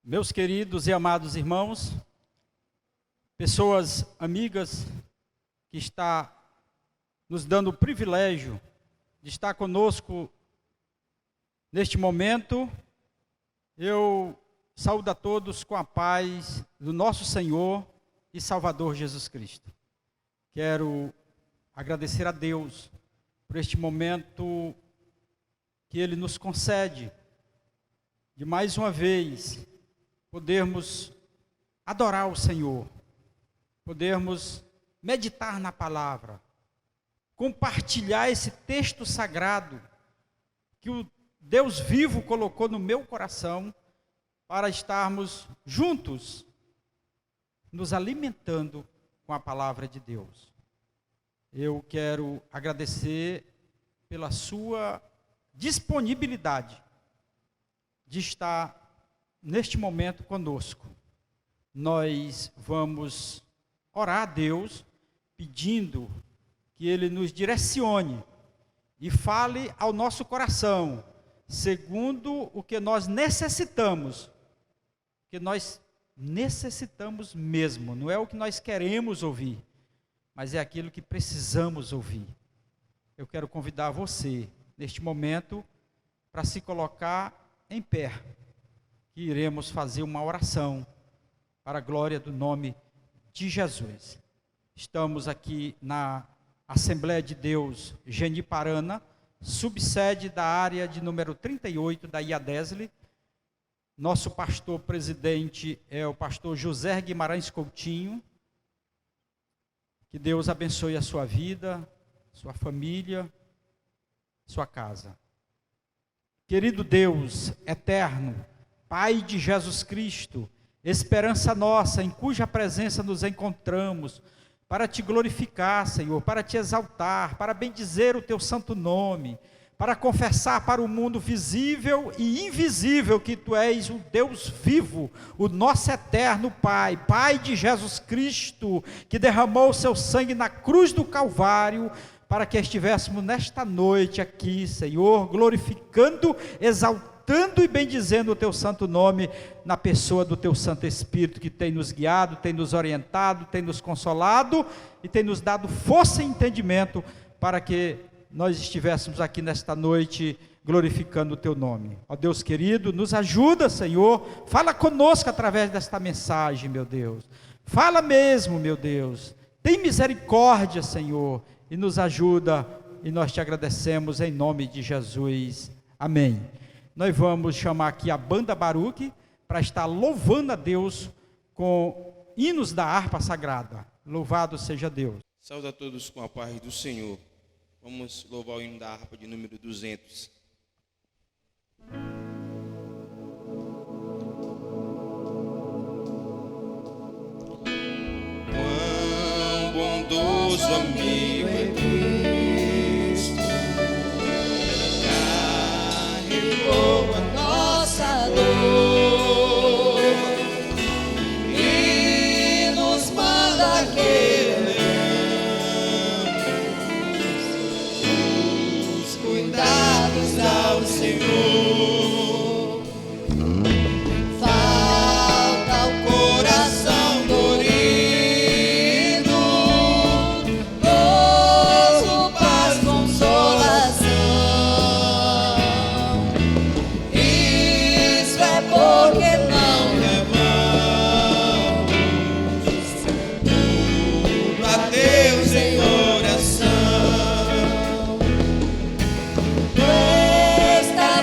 Meus queridos e amados irmãos, pessoas amigas que está nos dando o privilégio de estar conosco neste momento, eu saúdo a todos com a paz do nosso Senhor e Salvador Jesus Cristo. Quero agradecer a Deus por este momento que Ele nos concede, de mais uma vez podermos adorar o Senhor, podermos meditar na palavra, compartilhar esse texto sagrado que o Deus vivo colocou no meu coração para estarmos juntos, nos alimentando com a palavra de Deus. Eu quero agradecer pela sua disponibilidade de estar neste momento conosco. Nós vamos orar a Deus pedindo que Ele nos direcione e fale ao nosso coração, segundo o que nós necessitamos, que nós necessitamos mesmo, não é o que nós queremos ouvir, mas é aquilo que precisamos ouvir. Eu quero convidar você, neste momento, para se colocar em pé, que iremos fazer uma oração para a glória do nome de Jesus. Estamos aqui na Assembleia de Deus Geniparana, subsede da área de número 38 da IADESLE. Nosso pastor presidente é o pastor José Guimarães Coutinho. Que Deus abençoe a sua vida, sua família, sua casa. Querido Deus eterno, Pai de Jesus Cristo, esperança nossa, em cuja presença nos encontramos, para te glorificar, Senhor, para te exaltar, para bendizer o teu santo nome, para confessar para o mundo visível e invisível que tu és o Deus vivo, o nosso eterno Pai, Pai de Jesus Cristo, que derramou o seu sangue na cruz do Calvário, para que estivéssemos nesta noite aqui, Senhor, glorificando, exaltando e bendizendo o teu santo nome, na pessoa do teu Santo Espírito, que tem nos guiado, tem nos orientado, tem nos consolado, e tem nos dado força e entendimento, para que nós estivéssemos aqui nesta noite, glorificando o teu nome. Ó Deus querido, nos ajuda, Senhor, fala conosco através desta mensagem, meu Deus, fala mesmo, meu Deus, tem misericórdia, Senhor, e nos ajuda, e nós te agradecemos em nome de Jesus, amém. Nós vamos chamar aqui a banda Baruque, para estar louvando a Deus com hinos da harpa sagrada. Louvado seja Deus. Saúde a todos com a paz do Senhor. Vamos louvar o hino da harpa de número 200. Quão bondoso amigo é Cristo, carregou a nossa dor e nos manda que os cuidados ao Senhor. Falta o coração dorido, gozo, paz, consolação. Isso é porque não levamos tudo a Deus em oração. Está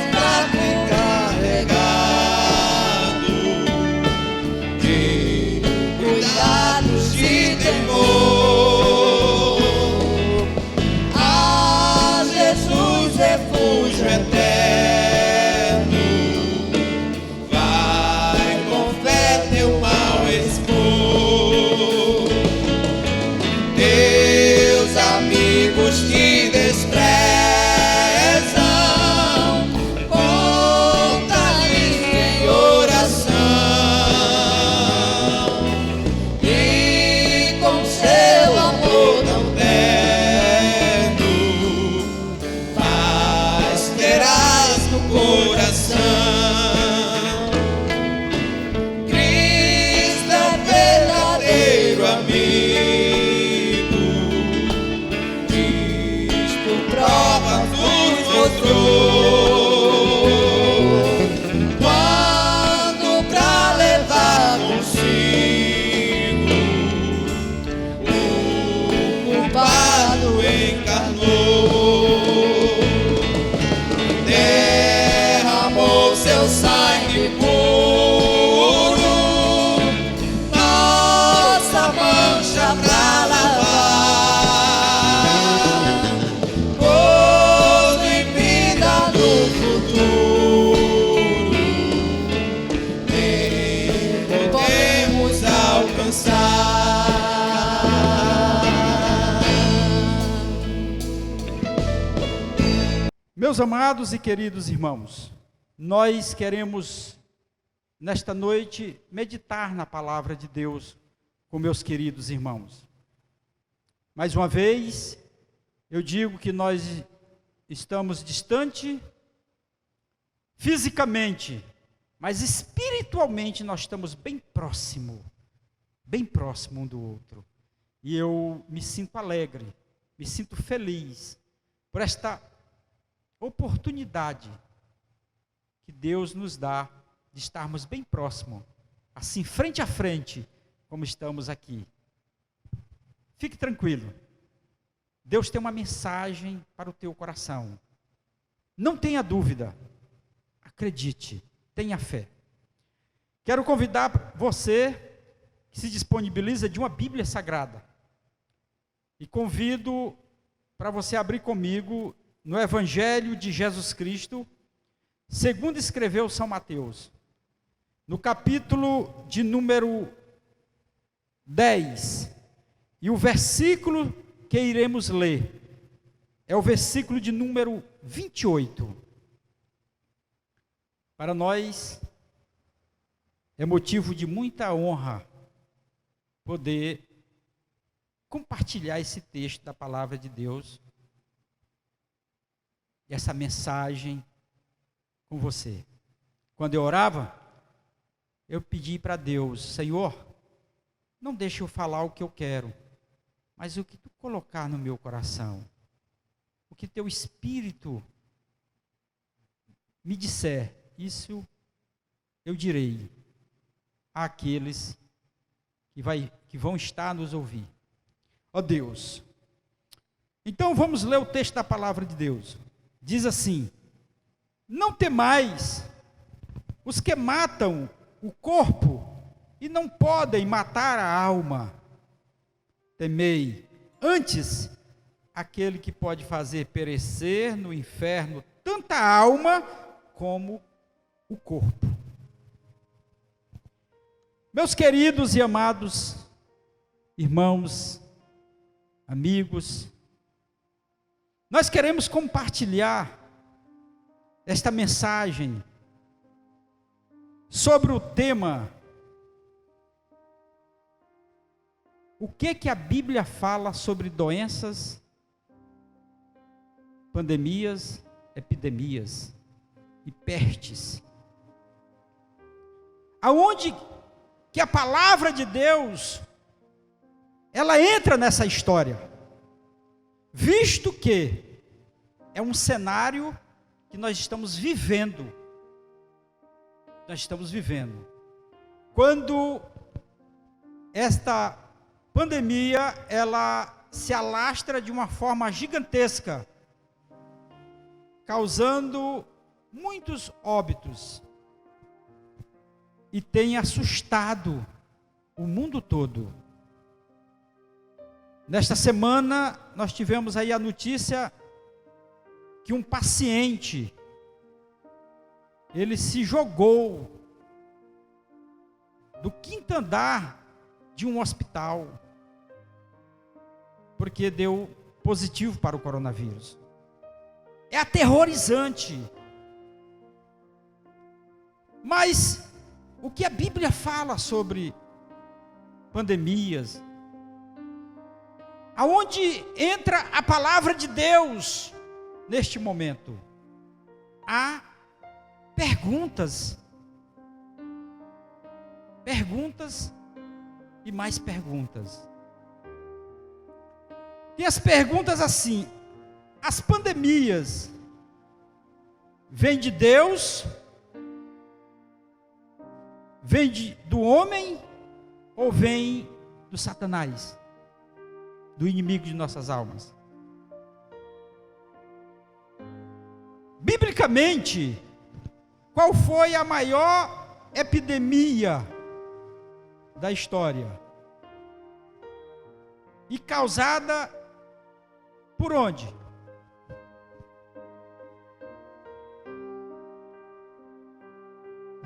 Meus amados e queridos irmãos, nós queremos, nesta noite, meditar na palavra de Deus com meus queridos irmãos. Mais uma vez, eu digo que nós estamos distante fisicamente, mas espiritualmente nós estamos bem próximo um do outro. E eu me sinto alegre, me sinto feliz por esta oportunidade que Deus nos dá de estarmos bem próximos, assim, frente a frente, como estamos aqui. Fique tranquilo. Deus tem uma mensagem para o teu coração. Não tenha dúvida. Acredite, tenha fé. Quero convidar você que se disponibiliza de uma Bíblia Sagrada. E convido para você abrir comigo no Evangelho de Jesus Cristo, segundo escreveu São Mateus, no capítulo de número 10, e o versículo que iremos ler é o versículo de número 28. Para nós é motivo de muita honra poder compartilhar esse texto da palavra de Deus, essa mensagem com você. Quando eu orava, eu pedi para Deus: Senhor, não deixe eu falar o que eu quero, mas o que tu colocar no meu coração, o que teu Espírito me disser, isso eu direi àqueles que vão estar nos ouvir. Ó Deus, então vamos ler o texto da palavra de Deus. Diz assim: não temais os que matam o corpo e não podem matar a alma. Temei antes aquele que pode fazer perecer no inferno tanta alma como o corpo. Meus queridos e amados irmãos, amigos, nós queremos compartilhar esta mensagem sobre o tema: o que a Bíblia fala sobre doenças, pandemias, epidemias e pestes. Aonde que a palavra de Deus ela entra nessa história, visto que é um cenário que nós estamos vivendo. Quando esta pandemia, ela se alastra de uma forma gigantesca, causando muitos óbitos, e tem assustado o mundo todo. Nesta semana, nós tivemos aí a notícia que um paciente, ele se jogou do 5º andar de um hospital, porque deu positivo para o coronavírus. É aterrorizante. Mas o que a Bíblia fala sobre pandemias? Aonde entra a palavra de Deus neste momento? Há perguntas e mais perguntas. Tem as perguntas assim: as pandemias vêm de Deus? Vêm do homem? Ou vêm do Satanás, do inimigo de nossas almas? Biblicamente, qual foi a maior epidemia da história? E causada por onde?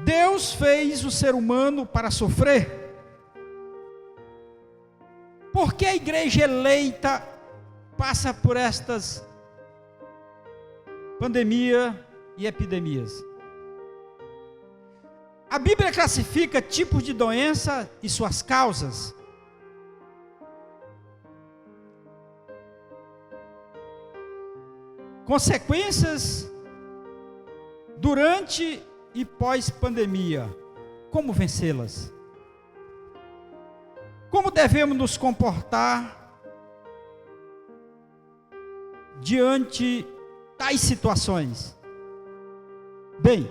Deus fez o ser humano para sofrer? Por que a igreja eleita passa por estas pandemia e epidemias. A Bíblia classifica tipos de doença e suas causas. Consequências durante e pós-pandemia. Como vencê-las? Como devemos nos comportar diante tais situações? Bem,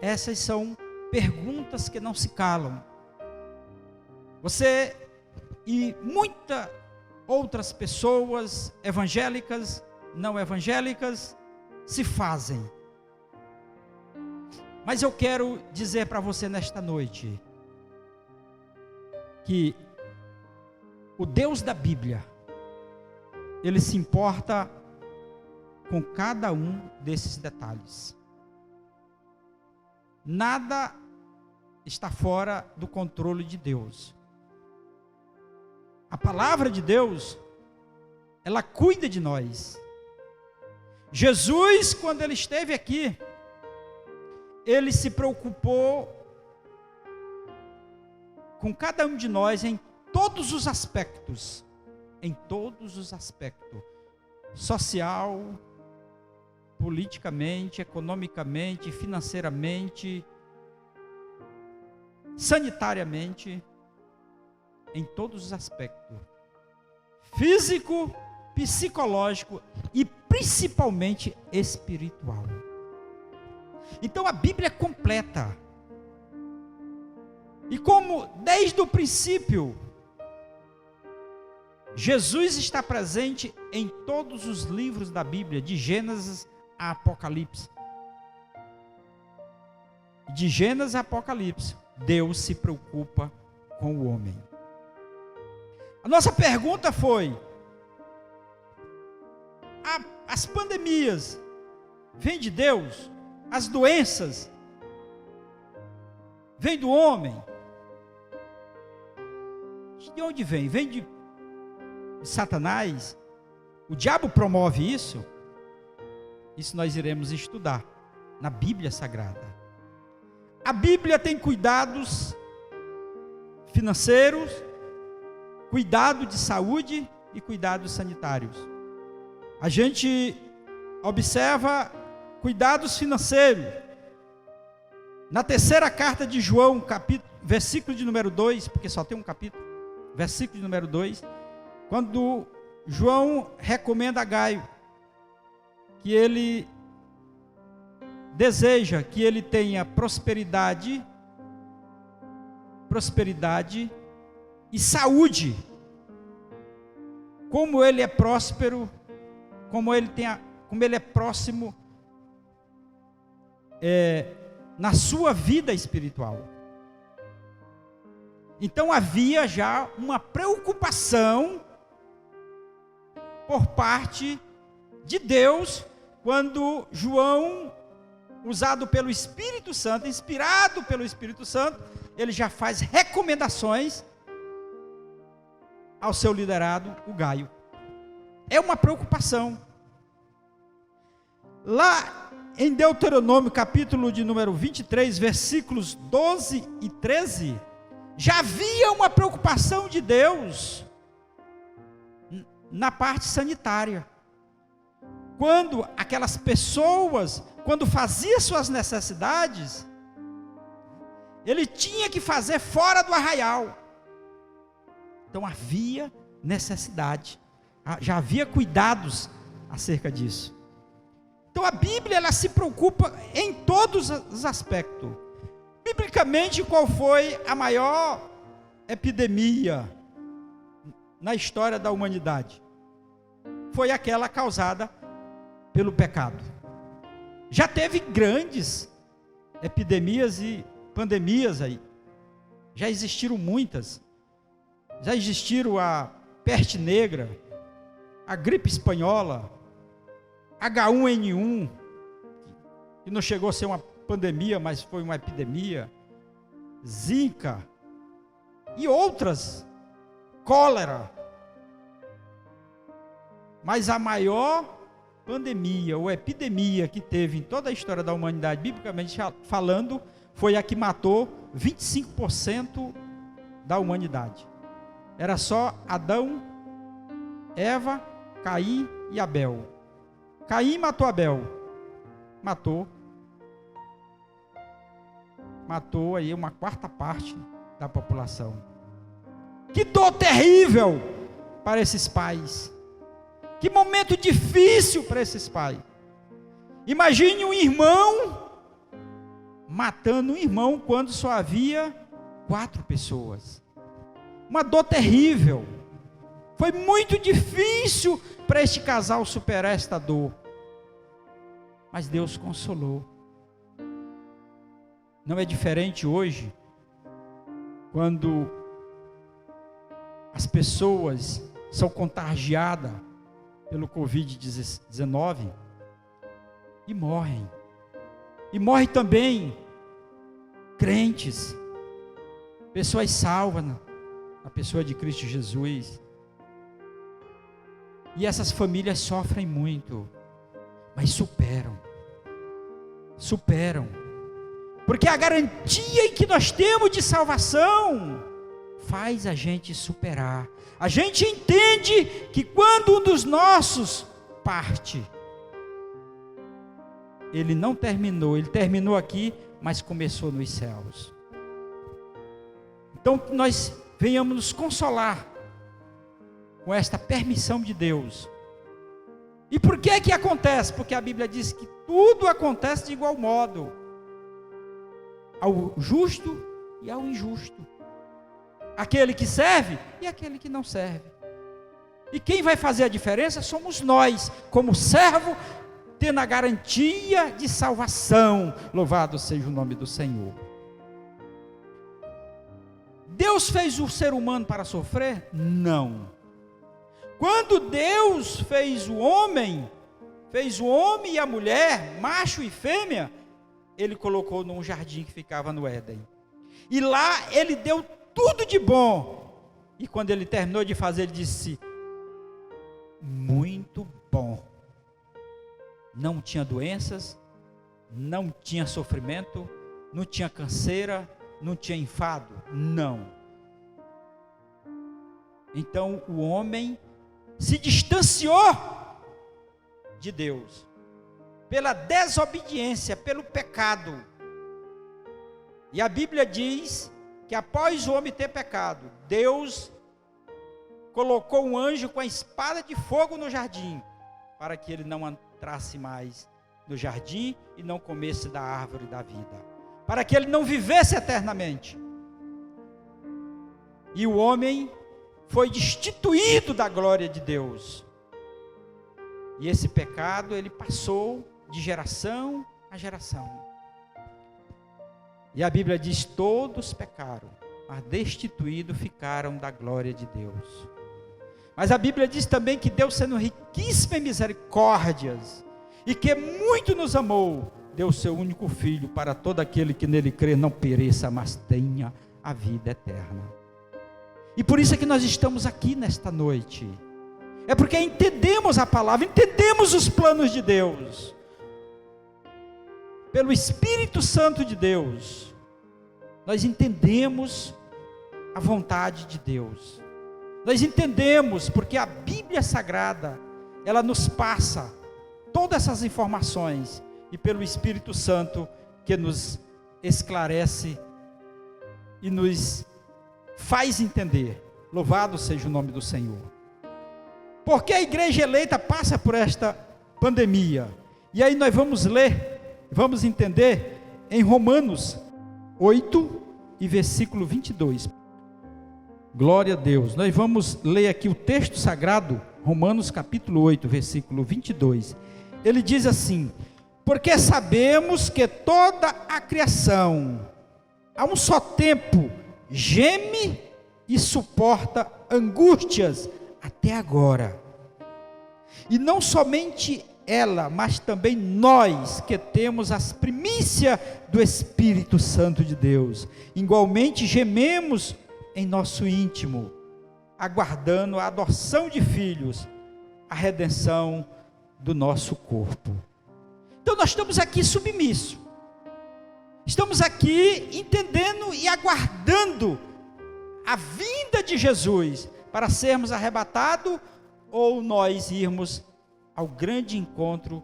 essas são perguntas que não se calam. Você e muitas outras pessoas evangélicas, não evangélicas, se fazem. Mas eu quero dizer para você nesta noite que o Deus da Bíblia, Ele se importa com cada um desses detalhes. Nada está fora do controle de Deus. A palavra de Deus, ela cuida de nós. Jesus, quando Ele esteve aqui, Ele se preocupou com cada um de nós em todos os aspectos, social, politicamente, economicamente, financeiramente, sanitariamente, em todos os aspectos, físico, psicológico e principalmente espiritual. Então a Bíblia é completa. E como desde o princípio Jesus está presente em todos os livros da Bíblia, de Gênesis a Apocalipse. De Gênesis a Apocalipse, Deus se preocupa com o homem. A nossa pergunta foi: as pandemias vêm de Deus? As doenças vêm do homem? De onde vem? Vem de Satanás? O diabo promove isso? Isso nós iremos estudar na Bíblia Sagrada. A Bíblia tem cuidados financeiros, cuidado de saúde e cuidados sanitários. A gente observa cuidados financeiros. Na terceira carta de João, versículo de número 2, porque só tem um capítulo, versículo de número 2, quando João recomenda a Gaio que ele deseja que ele tenha prosperidade e saúde, como ele é próspero, como ele é próximo na sua vida espiritual. Então havia já uma preocupação por parte de Deus, quando João, usado pelo Espírito Santo, inspirado pelo Espírito Santo, ele já faz recomendações ao seu liderado, o Gaio. É uma preocupação. Lá em Deuteronômio, capítulo de número 23, versículos 12 e 13, já havia uma preocupação de Deus na parte sanitária. Quando aquelas pessoas, quando fazia suas necessidades, ele tinha que fazer fora do arraial. Então havia necessidade, já havia cuidados acerca disso. Então a Bíblia, ela se preocupa em todos os aspectos. Biblicamente, qual foi a maior epidemia na história da humanidade? Foi aquela causada pelo pecado. Já teve grandes epidemias e pandemias aí. Já existiram muitas. Já existiram a peste negra, a gripe espanhola, H1N1, que não chegou a ser uma pandemia, mas foi uma epidemia, Zika e outras, cólera. Mas a maior pandemia ou epidemia que teve em toda a história da humanidade, biblicamente falando, foi a que matou 25% da humanidade. Era só Adão, Eva, Caim e Abel. Caim matou Abel. Matou aí uma quarta parte da população. Que dor terrível para esses pais. Que momento difícil para esses pais. Imagine um irmão matando um irmão quando só havia 4 pessoas. Uma dor terrível. Foi muito difícil para este casal superar esta dor. Mas Deus consolou. Não é diferente hoje, quando as pessoas são contagiadas pelo Covid-19 e morrem. E morrem também crentes, pessoas salvas na pessoa de Cristo Jesus. E essas famílias sofrem muito, mas superam. Porque a garantia que nós temos de salvação faz a gente superar. A gente entende que quando um dos nossos parte, ele não terminou, ele terminou aqui, mas começou nos céus. Então nós venhamos nos consolar com esta permissão de Deus. E por que acontece? Porque a Bíblia diz que tudo acontece de igual modo, ao justo e ao injusto, aquele que serve e aquele que não serve. E quem vai fazer a diferença somos nós, como servo, tendo a garantia de salvação. Louvado seja o nome do Senhor. Deus fez o ser humano para sofrer? Não. Quando Deus fez o homem e a mulher, macho e fêmea, ele colocou num jardim que ficava no Éden. E lá ele deu tudo de bom. E quando ele terminou de fazer, ele disse: muito bom. Não tinha doenças, não tinha sofrimento, não tinha canseira, não tinha enfado, não. Então o homem se distanciou de Deus pela desobediência, pelo pecado. E a Bíblia diz que após o homem ter pecado, Deus colocou um anjo com a espada de fogo no jardim, para que ele não entrasse mais no jardim e não comesse da árvore da vida, para que ele não vivesse eternamente. E o homem foi destituído da glória de Deus. E esse pecado, ele passou de geração a geração. E a Bíblia diz: todos pecaram, mas destituídos ficaram da glória de Deus. Mas a Bíblia diz também que Deus, sendo riquíssimo em misericórdias, e que muito nos amou, deu o seu único Filho, para todo aquele que nele crê não pereça, mas tenha a vida eterna. E por isso é que nós estamos aqui nesta noite. É porque entendemos a palavra, entendemos os planos de Deus. Pelo Espírito Santo de Deus, nós entendemos a vontade de Deus. Nós entendemos, porque a Bíblia Sagrada, ela nos passa todas essas informações, e pelo Espírito Santo que nos esclarece e nos faz entender. Louvado seja o nome do Senhor. Porque a igreja eleita passa por esta pandemia. E aí nós vamos ler, vamos entender em Romanos 8 e versículo 22. Glória a Deus. Nós vamos ler aqui o texto sagrado, Romanos capítulo 8, versículo 22. Ele diz assim: porque sabemos que toda a criação, a um só tempo, geme e suporta angústias até agora. E não somente ela, mas também nós que temos as primícias do Espírito Santo de Deus, igualmente gememos em nosso íntimo, aguardando a adoção de filhos, a redenção do nosso corpo. Então nós estamos aqui submissos. Estamos aqui entendendo e aguardando a vinda de Jesus para sermos arrebatados ou nós irmos ao grande encontro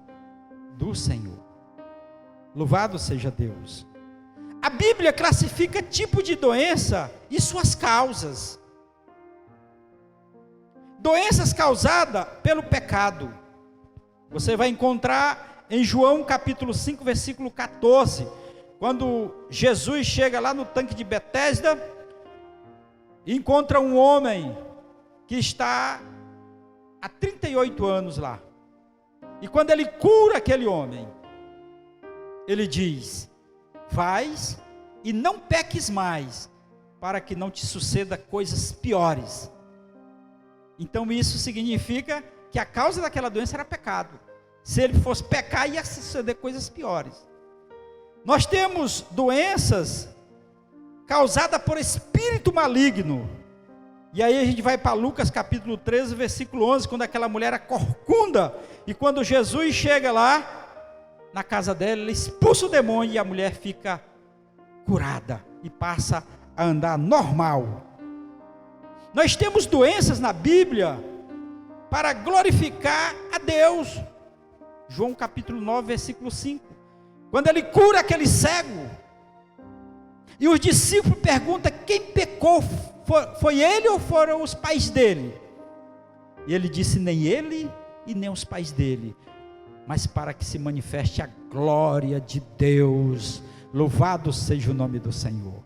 do Senhor. Louvado seja Deus. A Bíblia classifica tipo de doença e suas causas. Doenças causadas pelo pecado. Você vai encontrar em João capítulo 5, versículo 14, quando Jesus chega lá no tanque de Betesda, e encontra um homem que está há 38 anos lá. E quando ele cura aquele homem, ele diz: vais e não peques mais, para que não te suceda coisas piores. Então isso significa que a causa daquela doença era pecado. Se ele fosse pecar, ia suceder coisas piores. Nós temos doenças causadas por espírito maligno. E aí a gente vai para Lucas capítulo 13, versículo 11, quando aquela mulher era corcunda, e quando Jesus chega lá, na casa dela, ele expulsa o demônio, e a mulher fica curada, e passa a andar normal. Nós temos doenças na Bíblia, para glorificar a Deus. João capítulo 9, versículo 5, quando ele cura aquele cego, e os discípulos perguntam: quem pecou? Foi ele ou foram os pais dele? E ele disse: nem ele e nem os pais dele, mas para que se manifeste a glória de Deus. Louvado seja o nome do Senhor.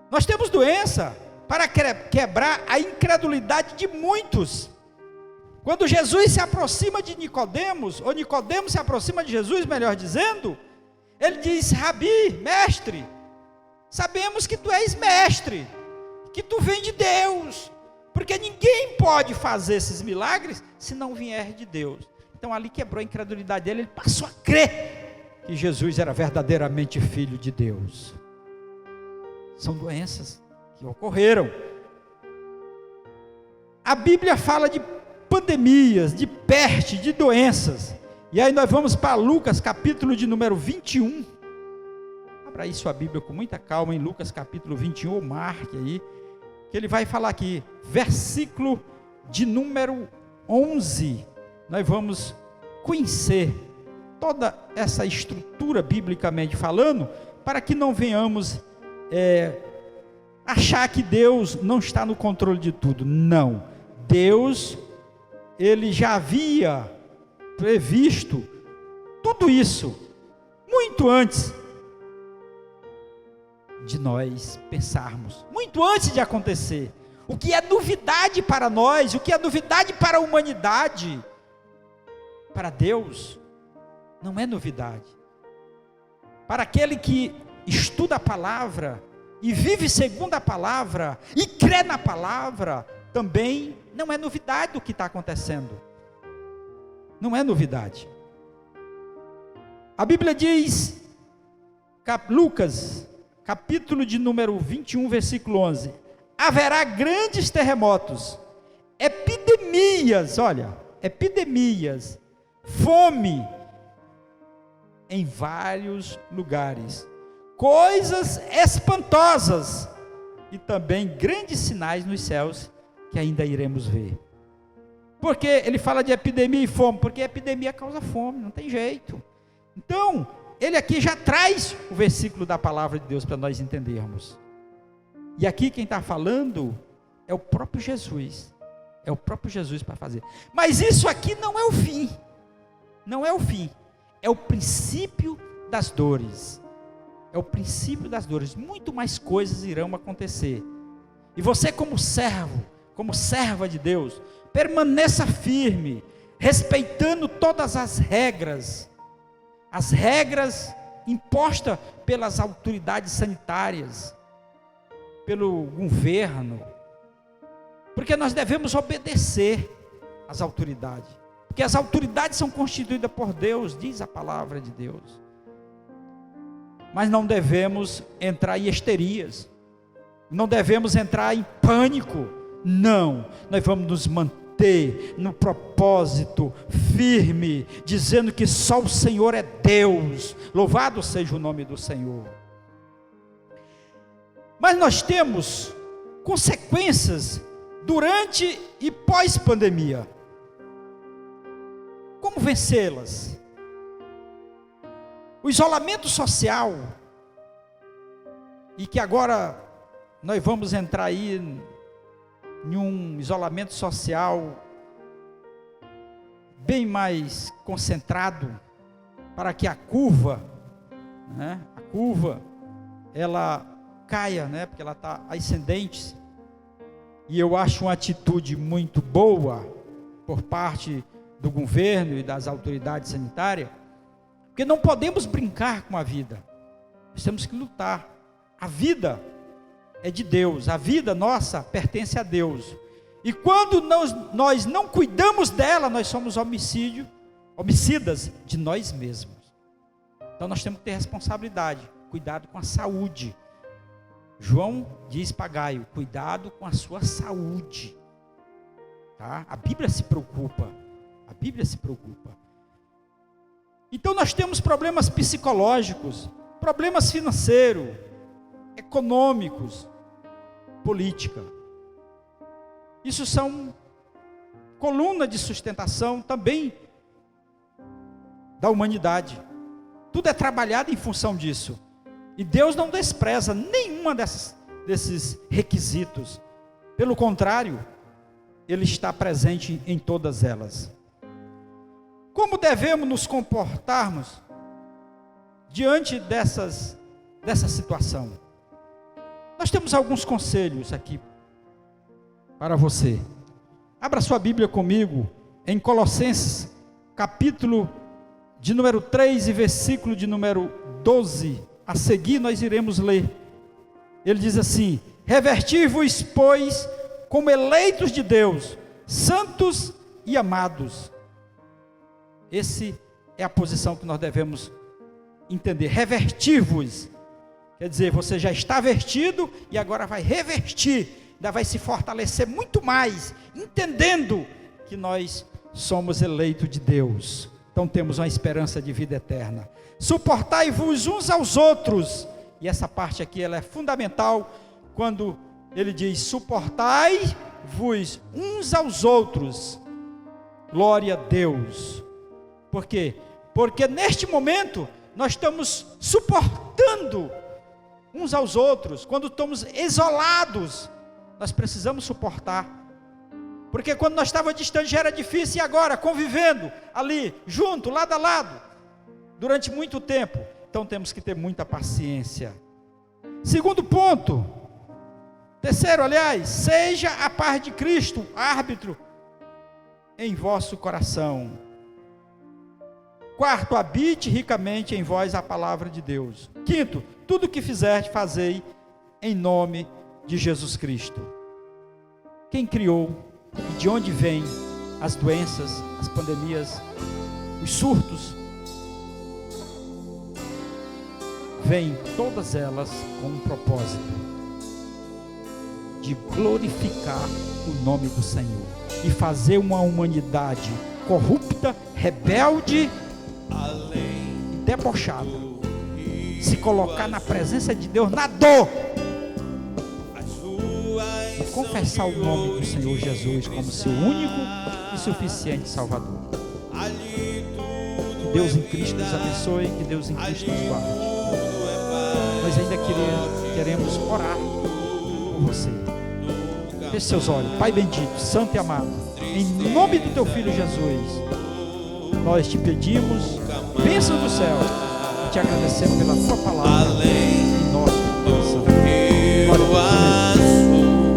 Nós temos doença para quebrar a incredulidade de muitos. Quando Jesus se aproxima de Nicodemos, ou Nicodemos se aproxima de Jesus, melhor dizendo, ele diz: Rabi, mestre, sabemos que tu és mestre, que tu vem de Deus, porque ninguém pode fazer esses milagres se não vier de Deus. Então ali quebrou a incredulidade dele, ele passou a crer que Jesus era verdadeiramente filho de Deus. São doenças que ocorreram. A Bíblia fala de pandemias, de peste, de doenças. E aí nós vamos para Lucas capítulo de número 21. Abra aí sua Bíblia com muita calma em Lucas capítulo 21, ou marque aí, que ele vai falar aqui, versículo de número 11. Nós vamos conhecer toda essa estrutura biblicamente falando, para que não venhamos achar que Deus não está no controle de tudo. Não, Deus, ele já havia previsto tudo isso muito antes de nós pensarmos, muito antes de acontecer. O que é novidade para nós, o que é novidade para a humanidade, para Deus não é novidade. Para aquele que estuda a palavra e vive segundo a palavra e crê na palavra, também não é novidade o que está acontecendo. Não é novidade. A Bíblia diz, Lucas, capítulo de número 21, versículo 11: haverá grandes terremotos, epidemias, fome em vários lugares, coisas espantosas e também grandes sinais nos céus que ainda iremos ver. Porque ele fala de epidemia e fome? Porque a epidemia causa fome, não tem jeito. Então, ele aqui já traz o versículo da palavra de Deus para nós entendermos. E aqui quem está falando é o próprio Jesus. É o próprio Jesus para fazer. Mas isso aqui não é o fim. Não é o fim. É o princípio das dores. É o princípio das dores. Muito mais coisas irão acontecer. E você, como servo, como serva de Deus, permaneça firme, respeitando todas as regras impostas pelas autoridades sanitárias, pelo governo, porque nós devemos obedecer às autoridades, porque as autoridades são constituídas por Deus, diz a palavra de Deus. Mas não devemos entrar em histerias, não devemos entrar em pânico. Não, nós vamos nos manter manter no propósito firme, dizendo que só o Senhor é Deus. Louvado seja o nome do Senhor. Mas nós temos consequências durante e pós-pandemia. Como vencê-las? O isolamento social, e que agora nós vamos entrar aí em um isolamento social bem mais concentrado, para que a curva, ela caia, porque ela está ascendente. E eu acho uma atitude muito boa por parte do governo e das autoridades sanitárias, porque não podemos brincar com a vida, nós temos que lutar. A vida é de Deus, a vida nossa pertence a Deus, e quando nós não cuidamos dela, nós somos homicidas de nós mesmos. Então nós temos que ter responsabilidade, cuidado com a saúde. João diz para Gaio: cuidado com a sua saúde, tá? A Bíblia se preocupa. Então nós temos problemas psicológicos, problemas financeiros, econômicos, política. Isso são coluna de sustentação também da humanidade. Tudo é trabalhado em função disso. E Deus não despreza nenhuma desses requisitos. Pelo contrário, Ele está presente em todas elas. Como devemos nos comportarmos diante dessa situação? Nós temos alguns conselhos aqui para você. Abra sua Bíblia comigo em Colossenses, capítulo de número 3 e versículo de número 12. A seguir nós iremos ler. Ele diz assim: revestivos, pois, como eleitos de Deus, santos e amados. Essa é a posição que nós devemos entender. Revestivos, quer dizer, você já está vestido e agora vai revestir, ainda vai se fortalecer muito mais, entendendo que nós somos eleitos de Deus. Então temos uma esperança de vida eterna. Suportai-vos uns aos outros, e essa parte aqui ela é fundamental, quando ele diz: suportai-vos uns aos outros. Glória a Deus. Por quê? Porque neste momento nós estamos suportando uns aos outros. Quando estamos isolados, nós precisamos suportar. Porque quando nós estávamos distantes já era difícil, e agora convivendo ali, junto, lado a lado, durante muito tempo. Então temos que ter muita paciência. Segundo ponto, terceiro, aliás, seja a paz de Cristo árbitro em vosso coração. Quarto, habite ricamente em vós a palavra de Deus. Quinto, tudo o que fizerdes, fazei em nome de Jesus Cristo. Quem criou e de onde vêm as doenças, as pandemias, os surtos? Vêm todas elas com um propósito de glorificar o nome do Senhor e fazer uma humanidade corrupta, rebelde e debochada se colocar na presença de Deus na dor e confessar o nome do Senhor Jesus como seu único e suficiente Salvador. Que Deus em Cristo nos abençoe, que Deus em Cristo nos guarde. Nós ainda queremos orar por você. Feche seus olhos. Pai bendito, santo e amado, em nome do teu Filho Jesus, nós te pedimos bênção do céu e te agradecemos pela tua palavra em nosso coração.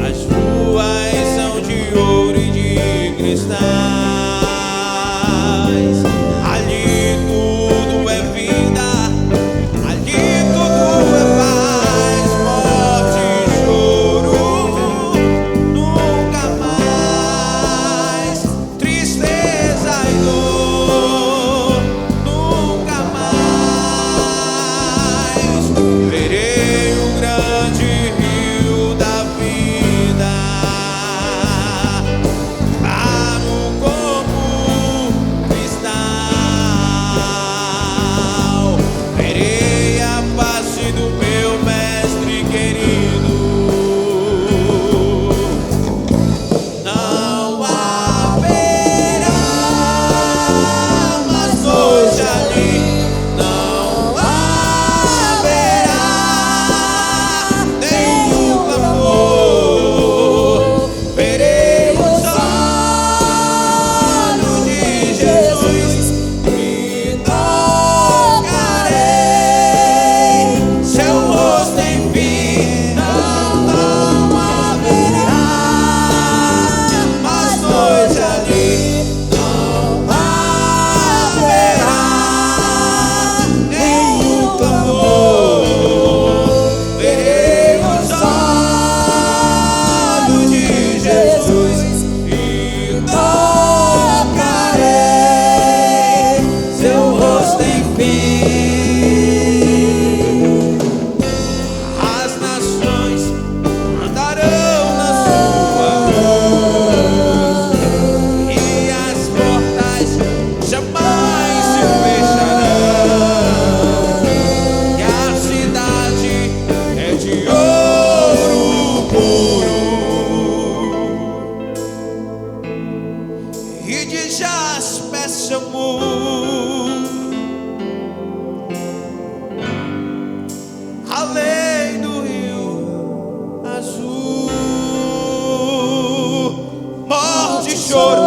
As ruas são de ouro e de cristais, ali tudo é vida, ali tudo é paz, morte e choro, nunca mais, tristeza e dor, nunca mais, verei o grande rio da vida. que jaspe é seu mundo, além do rio azul. Morte e choro